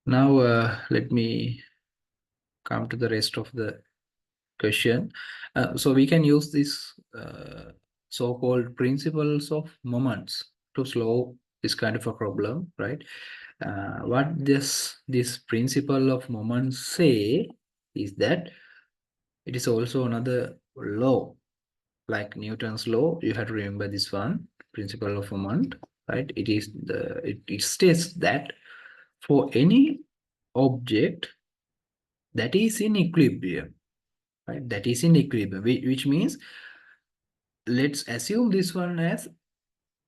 Now, let me come to the rest of the question. So we can use this so-called principles of moments to solve this kind of a problem, right? What this principle of moments say is that it is also another law, like Newton's law. You have to remember this one, principle of moment, right? It states that for any object that is in equilibrium, right? That is in equilibrium, which means let's assume this one as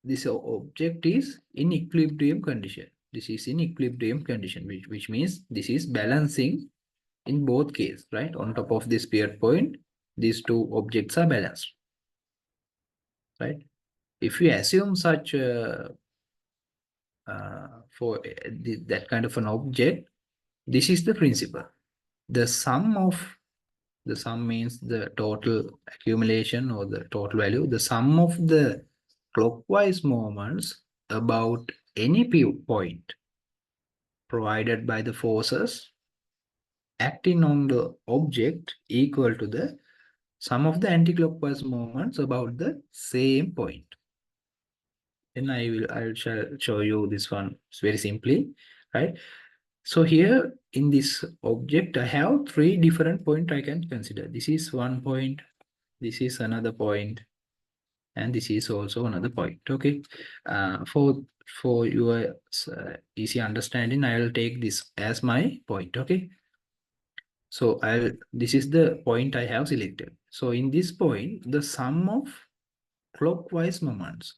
this object is in equilibrium condition. This is in equilibrium condition, which means this is balancing in both cases, right? On top of this period point, these two objects are balanced, right? If we assume such for that kind of an object, this is the principle. The sum means the total accumulation or the total value. The sum of the clockwise moments about any point provided by the forces acting on the object equal to the sum of the anti-clockwise moments about the same point. Then I shall show you this one very simply, right? So here in this object, I have three different points I can consider. This is one point, this is another point, and this is also another point. Okay, for your easy understanding, I will take this as my point. Okay, so this is the point I have selected. So in this point, the sum of clockwise moments.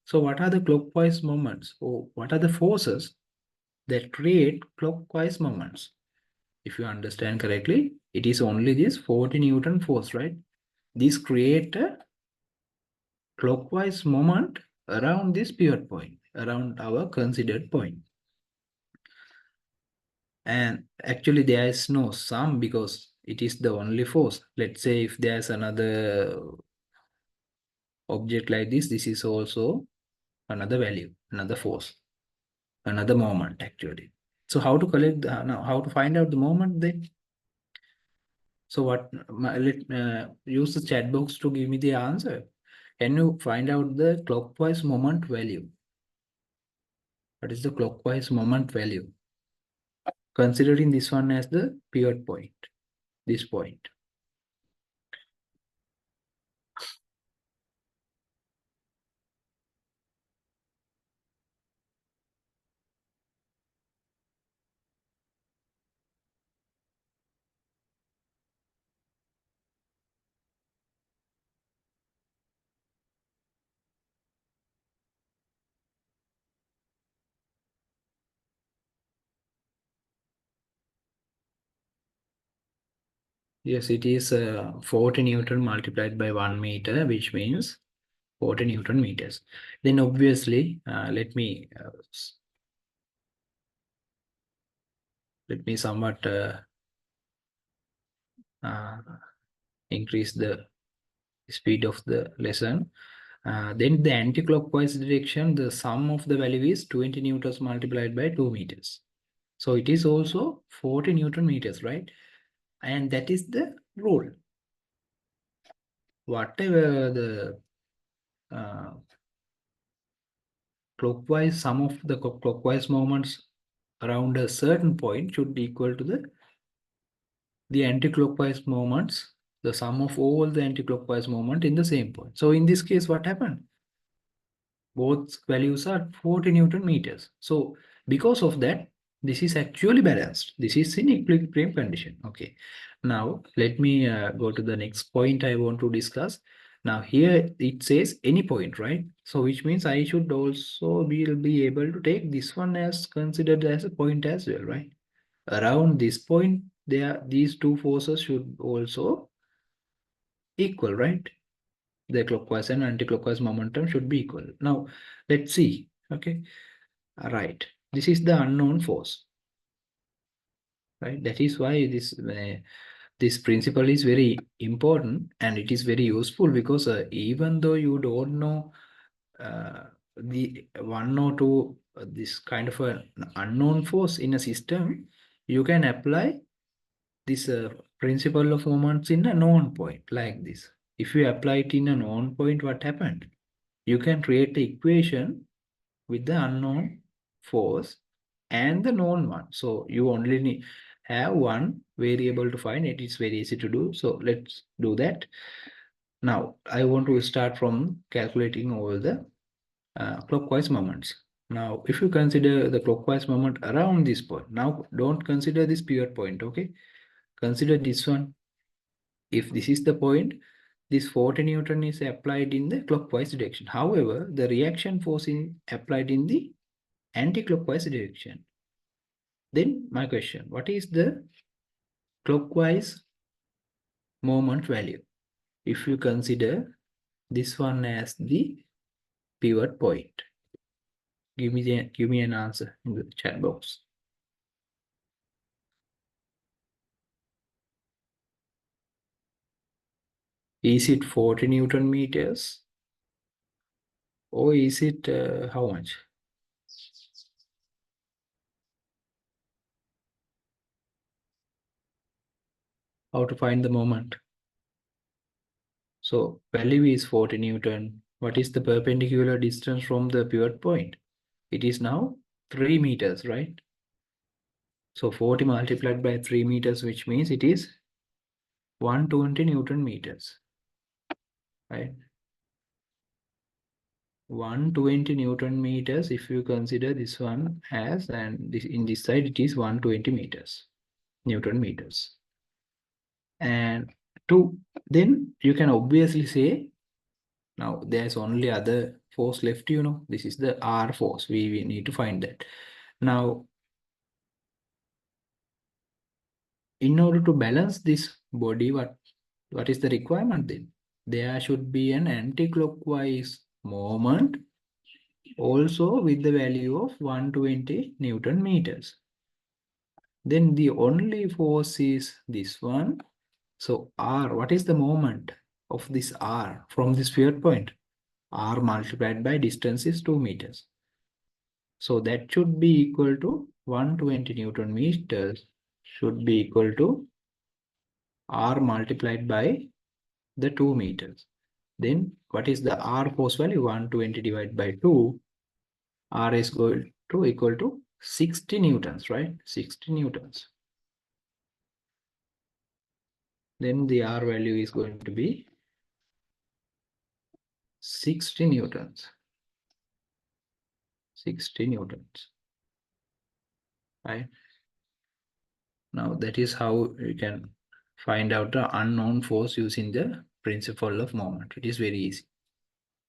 So what are the clockwise moments, or what are the forces that create clockwise moments? If you understand correctly, it is only this 40 Newton force, right? This create a clockwise moment around this pivot point, around our considered point. And actually there is no sum because it is the only force. Let's say if there's another object like this is also another value, another force, another moment actually. So how to collect now, how to find out the moment then? So what, let use the chat box to give me the answer. Can you find out the clockwise moment value? What is the clockwise moment value? Considering this one as the pivot point, this point. Yes, it is 40 Newton multiplied by 1 meter, which means 40 Newton meters. Then obviously, let me somewhat increase the speed of the lesson. Then the anti-clockwise direction, the sum of the value is 20 newtons multiplied by 2 meters. So it is also 40 Newton meters, right? And that is the rule. Whatever the clockwise sum of the clockwise moments around a certain point should be equal to the anti-clockwise moments, the sum of all the anti-clockwise moment in the same point. So in this case, what happened? Both values are 40 Newton meters. So because of that, this is actually balanced. This is in equilibrium condition. Okay. Now let me go to the next point I want to discuss. Now here it says any point, right? So which means I should also be able to take this one as considered as a point as well, right? Around this point, these two forces should also equal, right? The clockwise and anti-clockwise momentum should be equal. Now, let's see. Okay, right. This is the unknown force, right? That is why this principle is very important and it is very useful because even though you don't know the one or two this kind of an unknown force in a system, you can apply this principle of moments in a known point like this. If you apply it in a known point, what happened? You can create an equation with the unknown force and the known one. So you only need have one variable to find. It is very easy to do. So let's do that. Now I want to start from calculating all the clockwise moments. Now, if you consider the clockwise moment around this point, now don't consider this pivot point, okay? Consider this one. If this is the point, this 40 Newton is applied in the clockwise direction. However, the reaction force is applied in the anti-clockwise direction. Then my question, what is the clockwise moment value? If you consider this one as the pivot point, give me an answer in the chat box. Is it 40 Newton meters? Or is it how much? How to find the moment? So value is 40 Newton. What is the perpendicular distance from the pivot point? It is now 3 meters, right? So 40 multiplied by 3 meters, which means it is 120 Newton meters, right? 120 Newton meters if you consider this one as, and this in this side it is 120 meters, Newton meters. And two, then you can obviously say, now there's only other force left, this is the R force. We need to find that. Now, in order to balance this body, what is the requirement then? There should be an anti-clockwise moment also with the value of 120 Newton meters. Then the only force is this one. So R, what is the moment of this R from this pivot point? R multiplied by distance is 2 meters. So that should be equal to 120 Newton meters should be equal to R multiplied by the 2 meters. Then what is the R force value? 120 divided by 2. R is going to equal to 60 newtons, right? 60 newtons. Then the R value is going to be 60 newtons. 60 newtons, right? Now that is how you can find out the unknown force using the principle of moment. It is very easy.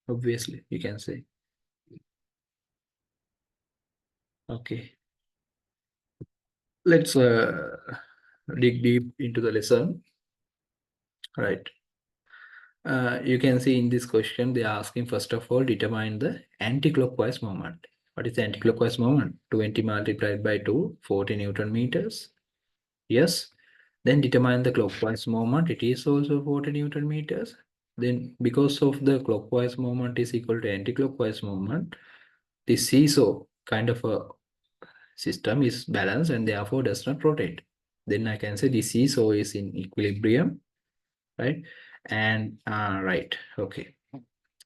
Obviously, you can say. Okay. Let's dig deep into the lesson. Right. You can see in this question, they are asking, first of all, determine the anti-clockwise moment. What is the anti-clockwise moment? 20 multiplied by 2, 40 Newton meters. Yes. Then determine the clockwise moment. It is also 40 Newton meters. Then because of the clockwise moment is equal to anti-clockwise moment, the seesaw kind of a system is balanced and therefore does not rotate. Then I can say the seesaw is in equilibrium, right? And right, okay.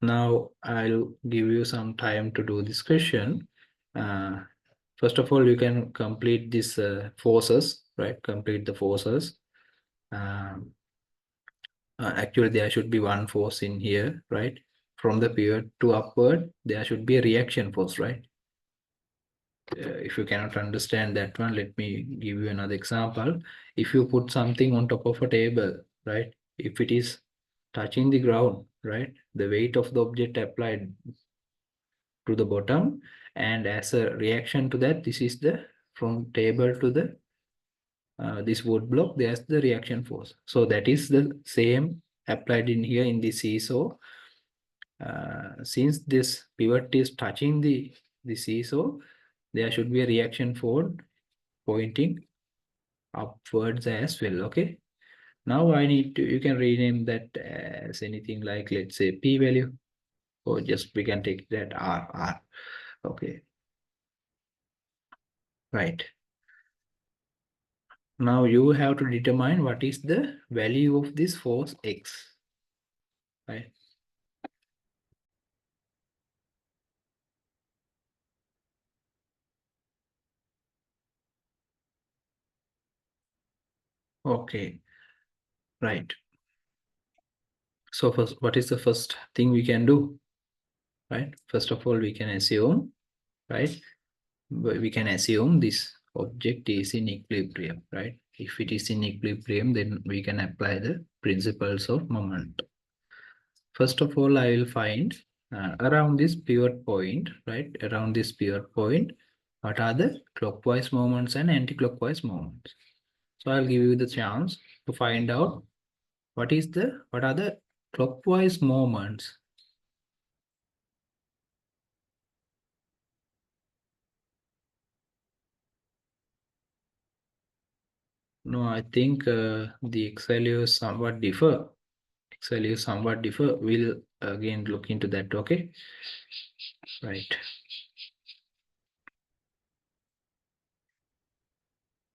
Now I'll give you some time to do this question. First of all, you can complete this forces, right? Complete the forces. Actually, there should be one force in here, right? From the pivot to upward, there should be a reaction force, right? If you cannot understand that one, let me give you another example. If you put something on top of a table, right? If it is touching the ground, right? The weight of the object applied to the bottom, and as a reaction to that, this is the from table to the this wood block, there's the reaction force. So that is the same applied in here in the seesaw. Since this pivot is touching the seesaw, there should be a reaction force pointing upwards as well. Okay. Now I need to, you can rename that as anything like, let's say, p value, or just we can take that r. Okay. Right. Now you have to determine what is the value of this force X. Right. Okay. Right. So first, what is the first thing we can do? Right. First of all, we can assume, right? We can assume this object is in equilibrium, right? If it is in equilibrium, then we can apply the principles of moment. First of all, I will find around this pivot point, right? Around this pivot point, what are the clockwise moments and anti-clockwise moments? So I'll give you the chance to find out what are the clockwise moments. No, I think the X values somewhat differ. X values somewhat differ. We'll again look into that. Okay. Right.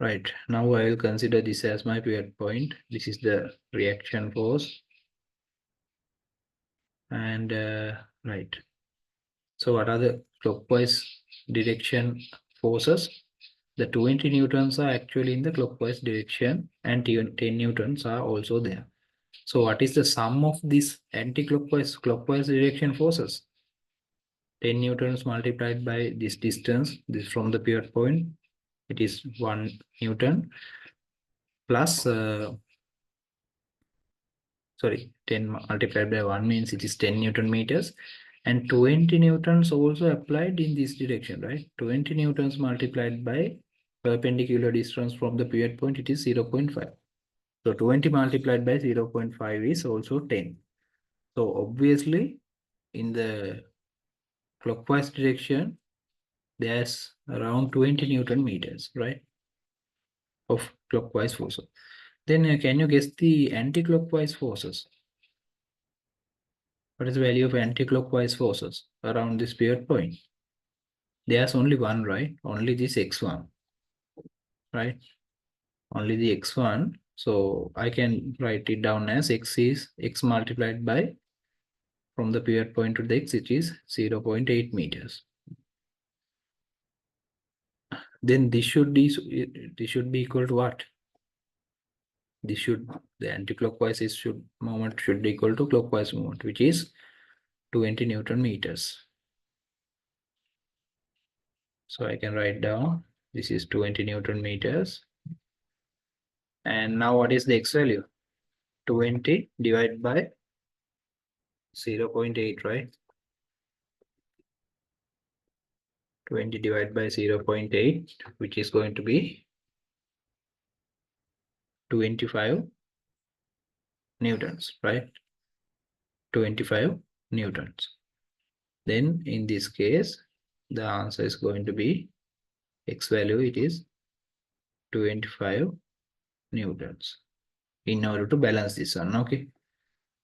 Right. Now I will consider this as my pivot point. This is the reaction force. And right. So what are the clockwise direction forces? The 20 newtons are actually in the clockwise direction and 10 newtons are also there. So what is the sum of these anti-clockwise clockwise direction forces? 10 newtons multiplied by this distance, this from the pivot point, it is 1 newton plus, sorry, 10 multiplied by 1 means it is 10 newton meters, and 20 newtons also applied in this direction, right? 20 newtons multiplied by perpendicular distance from the pivot point, it is 0.5. So 20 multiplied by 0.5 is also 10. So obviously in the clockwise direction, there's around 20 newton meters, right? Of clockwise forces. Then can you guess the anti-clockwise forces? What is the value of anti-clockwise forces around this pivot point? There's only one, right? Only this x1, right? Only the x1. So I can write it down as x is x multiplied by from the pivot point to the x, which is 0.8 meters. Then this should be equal to what? This should, the anti-clockwise is moment should be equal to clockwise moment, which is 20 Newton meters. So I can write down this is 20 Newton meters. And now what is the x value? 20 divided by 0.8, right? 20 divided by 0.8, which is going to be 25 newtons, right? 25 newtons. Then in this case, the answer is going to be x value, it is 25 newtons in order to balance this one. Okay.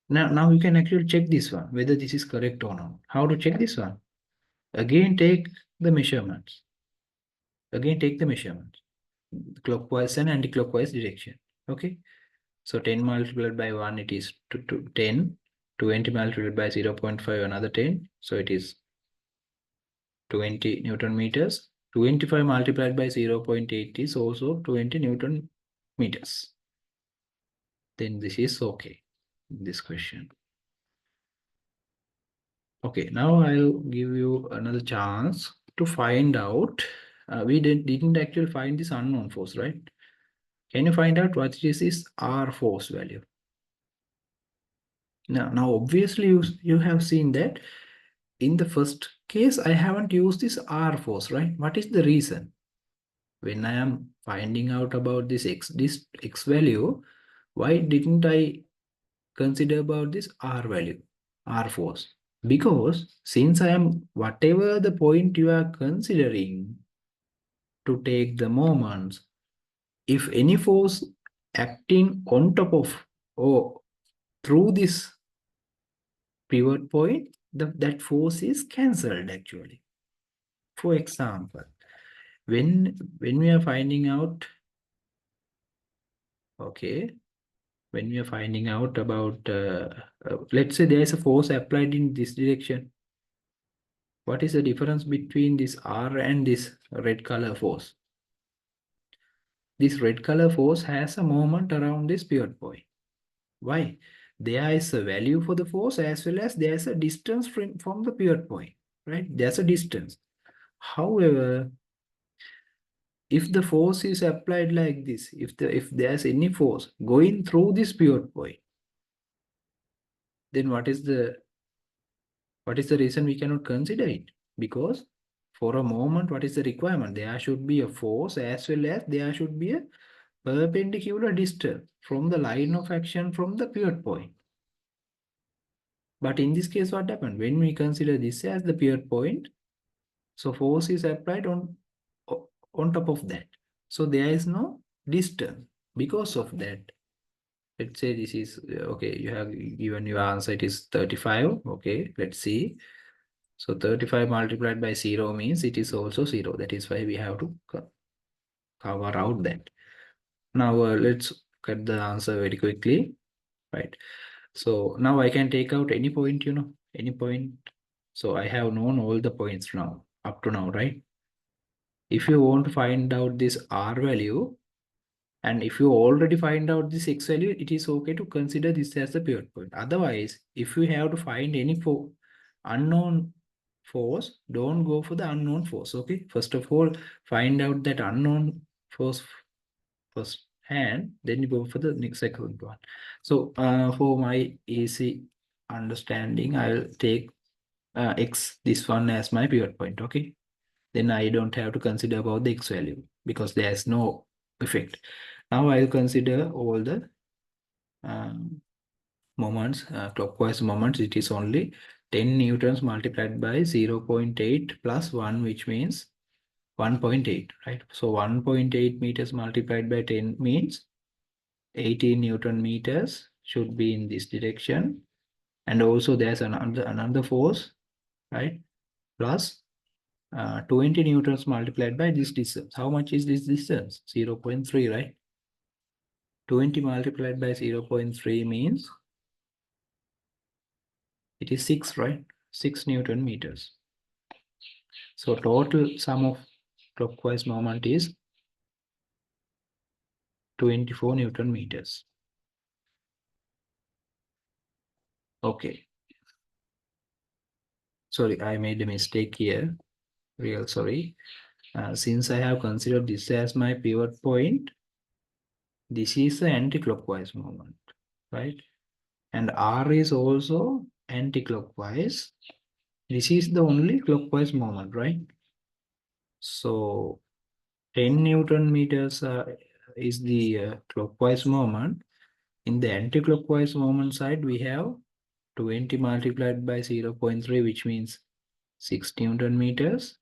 Now you can actually check this one, whether this is correct or not. How to check this one? Again, take the measurements. Again, take the measurements. Clockwise and anti-clockwise direction. Okay. So 10 multiplied by 1, it is 10. 20 multiplied by 0.5, another 10. So it is 20 Newton meters. 25 multiplied by 0.8 is also 20 Newton meters. Then this is okay, this question. Okay, now I'll give you another chance to find out. We didn't actually find this unknown force, right? Can you find out what is this R force value? Now obviously you have seen that in the first case, I haven't used this R force, right? What is the reason? When I am finding out about this X value, why didn't I consider about this R value, R force? Because since I am, whatever the point you are considering to take the moments, if any force acting on top of or through this pivot point, that force is cancelled actually. For example, when we are finding out, okay, when we are finding out about, let's say there is a force applied in this direction. What is the difference between this R and this red color force? This red color force has a moment around this pivot point. Why? There is a value for the force as well as there is a distance from the pivot point, right? There's a distance. However, if the force is applied like this, if there's any force going through this pivot point, then what is the reason we cannot consider it? Because for a moment, what is the requirement? There should be a force as well as there should be a perpendicular distance from the line of action from the pivot point. But in this case, what happened? When we consider this as the pivot point, so force is applied on top of that. So there is no distance. Because of that, let's say this is, okay, you have given your answer, it is 35. Okay, let's see. So 35 multiplied by 0 means it is also 0. That is why we have to cover out that. Now let's get the answer very quickly, right? So now I can take out any point, any point. So I have known all the points now, up to now, right? If you want to find out this R value, and if you already find out this X value, it is okay to consider this as the pivot point. Otherwise, if you have to find any unknown force, don't go for the unknown force, okay? First of all, find out that unknown force first hand, then you go for the next second one. So for my easy understanding, I'll take X, this one as my pivot point, okay? Then I don't have to consider about the X value because there's no effect. Now I'll consider all the moments, clockwise moments. It is only 10 newtons multiplied by 0.8 plus 1, which means 1.8, right? So 1.8 meters multiplied by 10 means 18 Newton meters should be in this direction. And also there's another force, right? Plus 20 newtons multiplied by this distance. How much is this distance? 0.3, right? 20 multiplied by 0.3 means it is 6, right? 6 Newton meters. So total sum of clockwise moment is 24 Newton meters. Okay. Sorry, I made a mistake here. Real sorry. Since I have considered this as my pivot point, this is the anti-clockwise moment, right? And R is also anti-clockwise. This is the only clockwise moment, right? So 10 Newton meters is the clockwise moment. In the anti-clockwise moment side, we have 20 multiplied by 0.3, which means 6 Newton meters,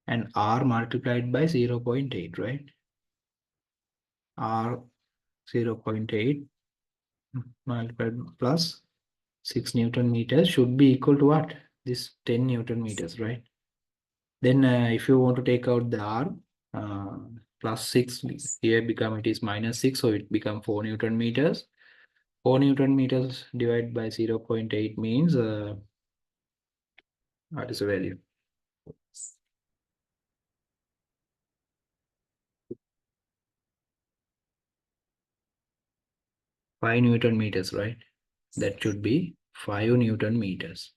and R multiplied by 0.8, right? R 0.8 multiplied plus 6 Newton meters should be equal to what? This 10 Newton meters, right? Then if you want to take out the R, plus 6, here it is minus 6, so it become 4 Newton meters. 4 Newton meters divided by 0.8 means, what is the value? 5 Newton meters, right? That should be 5 Newton meters.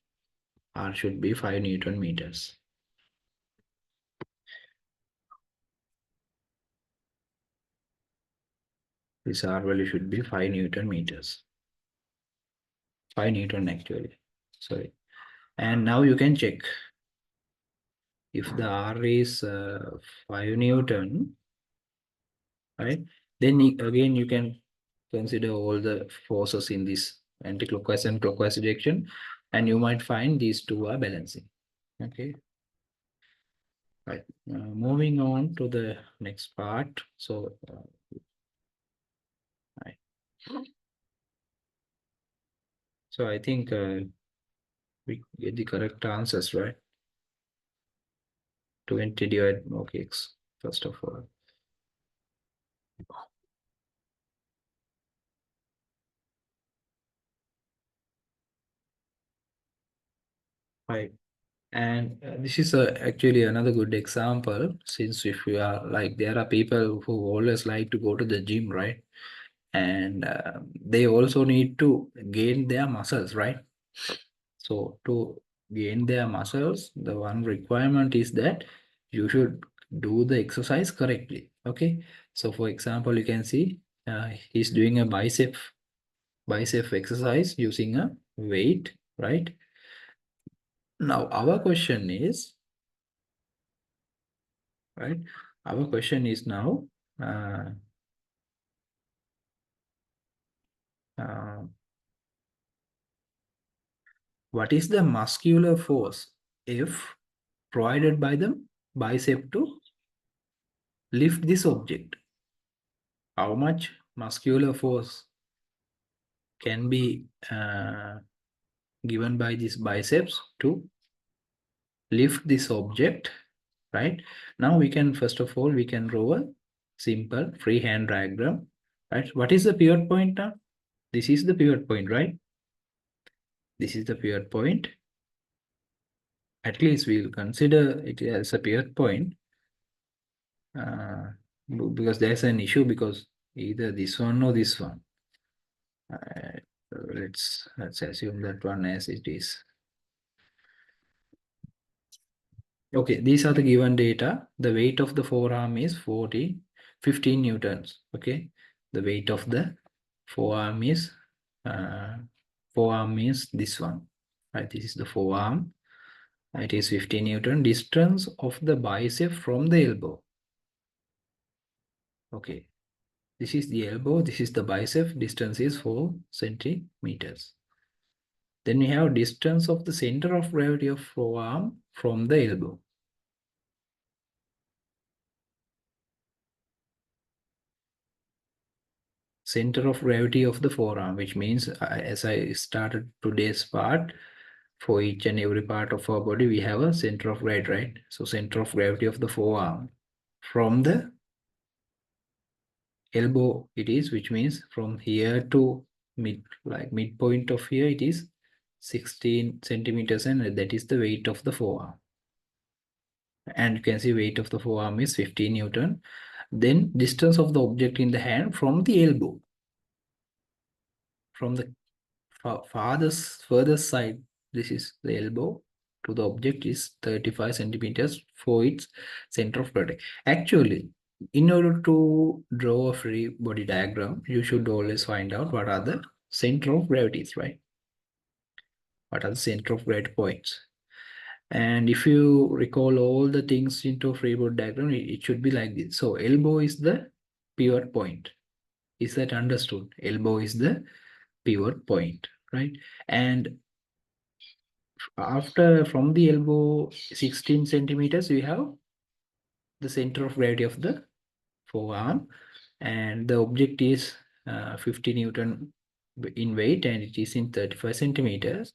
R should be 5 Newton meters. This R value should be 5 Newton meters. 5 Newton actually. Sorry. And now you can check. If the R is 5 Newton, right? Then again you can consider all the forces in this anti-clockwise and clockwise direction, and you might find these two are balancing. Okay. Right. Moving on to the next part. So, right. So I think we get the correct answers, right? 20 divided, okay, first of all. Right. And this is actually another good example, since if you are like, there are people who always like to go to the gym, right? And they also need to gain their muscles, right? So to gain their muscles, the one requirement is that you should do the exercise correctly. Okay. So for example, you can see he's doing a bicep exercise using a weight, right? Now our question is, right? Our question is now, uh, uh, what is the muscular force F provided by the bicep to lift this object? How much muscular force can be given by these biceps to lift this object, right? Now we can, first of all, we can draw a simple freehand diagram, right? What is the pivot point now? This is the pivot point, right? This is the pivot point. At least we'll consider it as a pivot point, uh, because there's an issue, because either this one or this one. Uh, let's assume that one as it is. Okay, these are the given data. The weight of the forearm is 15 newtons. Okay, the weight of the forearm is this one. Right, this is the forearm. It is 15 newton. Distance of the bicep from the elbow. Okay, this is the elbow. This is the bicep. Distance is 4 centimeters. Then we have distance of the center of gravity of forearm from the elbow. Center of gravity of the forearm, which means as I started today's part, for each and every part of our body, we have a center of gravity, right? So center of gravity of the forearm from the elbow it is, which means from here to midpoint of here, it is 16 centimeters, and that is the weight of the forearm. And you can see weight of the forearm is 15 Newton. Then distance of the object in the hand from the elbow, from the furthest side, this is the elbow, to the object is 35 centimeters for its center of gravity. Actually, in order to draw a free body diagram, you should always find out what are the center of gravities, right? What are the center of gravity points? And if you recall all the things into a free body diagram, it should be like this. So elbow is the pivot point. Is that understood? Elbow is the pivot point, right? And after, from the elbow 16 centimeters, we have the center of gravity of the forearm, and the object is 50 Newton in weight, and it is in 35 centimeters.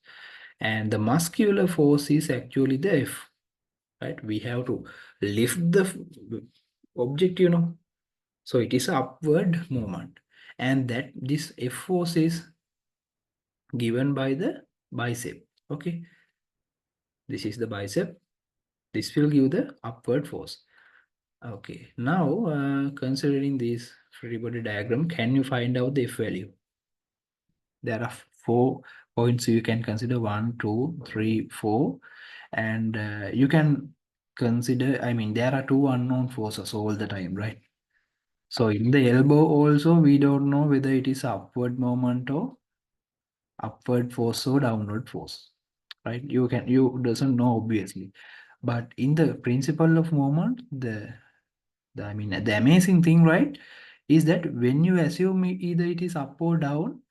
And the muscular force is actually the F, right? We have to lift the object, so it is upward movement, and that this F force is given by the bicep. Okay, this is the bicep. This will give the upward force. Okay, now considering this free body diagram, can you find out the F value? There are 4 points you can consider: 1, 2, 3, 4, and you can consider, I mean, there are two unknown forces all the time, right? So in the elbow also, we don't know whether it is upward moment or upward force or downward force, right? You doesn't know, obviously. But in the principle of moment, I mean, the amazing thing, right, is that when you assume either it is up or down,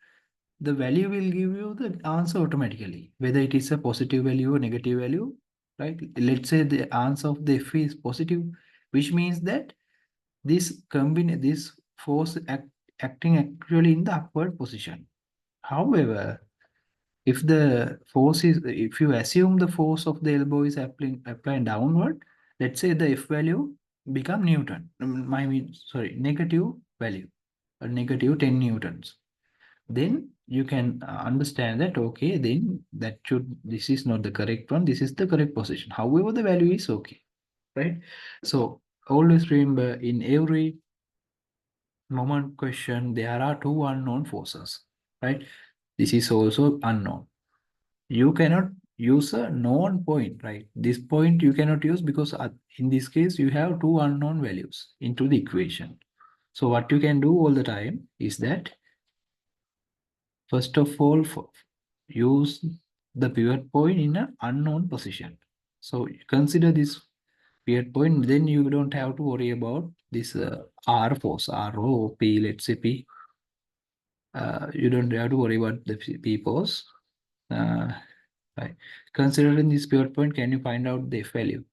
the value will give you the answer automatically, whether it is a positive value or negative value, right? Let's say the answer of the F is positive, which means that this force acting actually in the upward position. However, if you assume the force of the elbow is applying downward, Let's say the F value become Newton. I mean, sorry, negative value, or negative 10 Newtons. Then you can understand that, okay, then this is not the correct one, this is the correct position. However, the value is okay, right? So always remember, in every moment question, there are two unknown forces, right? This is also unknown. You cannot use a known point, right? This point you cannot use because in this case, you have two unknown values into the equation. So what you can do all the time is that, first of all, use the pivot point in an unknown position. So consider this pivot point, then you don't have to worry about this R force, R O P, let's say P. You don't have to worry about the P force. Right. Considering this pivot point, can you find out the F value?